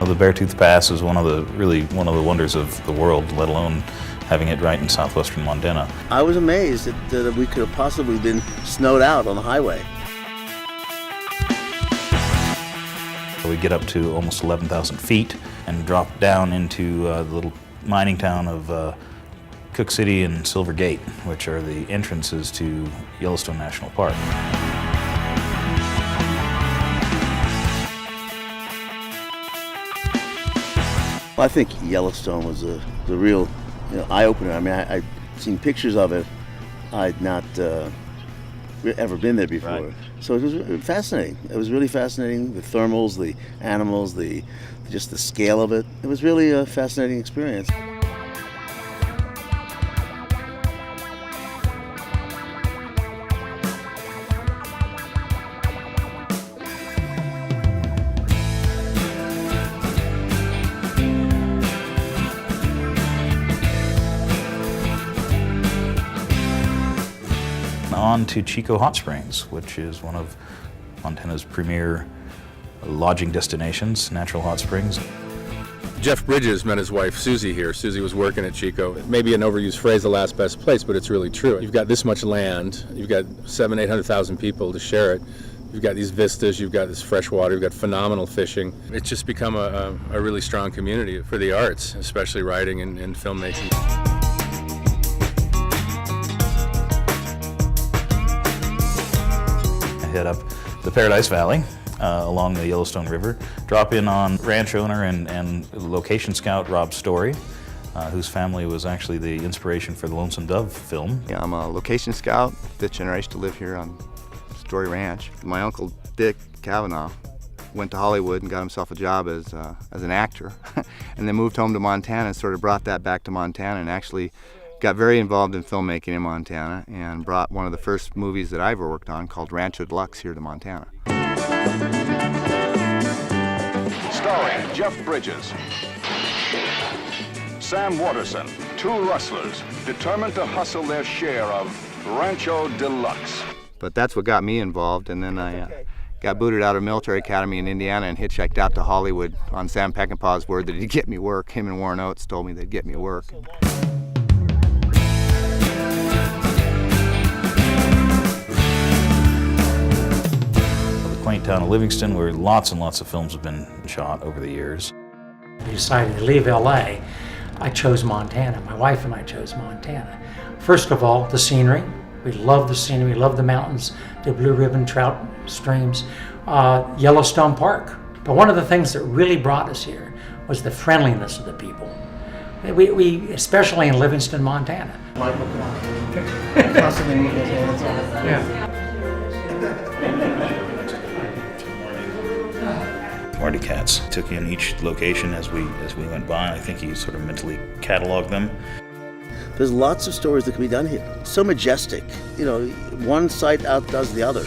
The Beartooth Pass is one of the wonders of the world, let alone having it right in southwestern Montana. I was amazed that we could have possibly been snowed out on the highway. We get up to almost 11,000 feet and drop down into the little mining town of Cook City and Silver Gate, which are the entrances to Yellowstone National Park. I think Yellowstone was the real eye-opener. I mean, I'd seen pictures of it. I'd not ever been there before. Right. So it was fascinating. It was really fascinating. The thermals, the animals, just the scale of it. It was really a fascinating experience. On to Chico Hot Springs, which is one of Montana's premier lodging destinations, natural hot springs. Jeff Bridges met his wife Susie here. Susie was working at Chico. Maybe an overused phrase, the last best place, but it's really true. You've got this much land, you've got 700,000-800,000 people to share it. You've got these vistas, you've got this fresh water, you've got phenomenal fishing. It's just become a really strong community for the arts, especially writing and filmmaking. Head up the Paradise Valley along the Yellowstone River, drop in on ranch owner and location scout Rob Story, whose family was actually the inspiration for the Lonesome Dove film. Yeah, I'm a location scout, fifth generation to live here on Story Ranch. My uncle Dick Kavanaugh went to Hollywood and got himself a job as an actor, and then moved home to Montana and sort of brought that back to Montana and actually got very involved in filmmaking in Montana and brought one of the first movies that I ever worked on called Rancho Deluxe here to Montana. Starring Jeff Bridges, Sam Waterston, two rustlers determined to hustle their share of Rancho Deluxe. But that's what got me involved, and then I got booted out of military academy in Indiana and hitchhiked out to Hollywood on Sam Peckinpah's word that he'd get me work. Him and Warren Oates told me they'd get me work. Quaint town of Livingston, where lots and lots of films have been shot over the years. We decided to leave LA. I chose Montana. My wife and I chose Montana. First of all, the scenery. We love the scenery, we love the mountains, the Blue Ribbon trout streams, Yellowstone Park. But one of the things that really brought us here was the friendliness of the people. We especially in Livingston, Montana. Yeah. Marty Katz took in each location as we went by. I think he sort of mentally cataloged them. There's lots of stories that can be done here. So majestic. One site outdoes the other.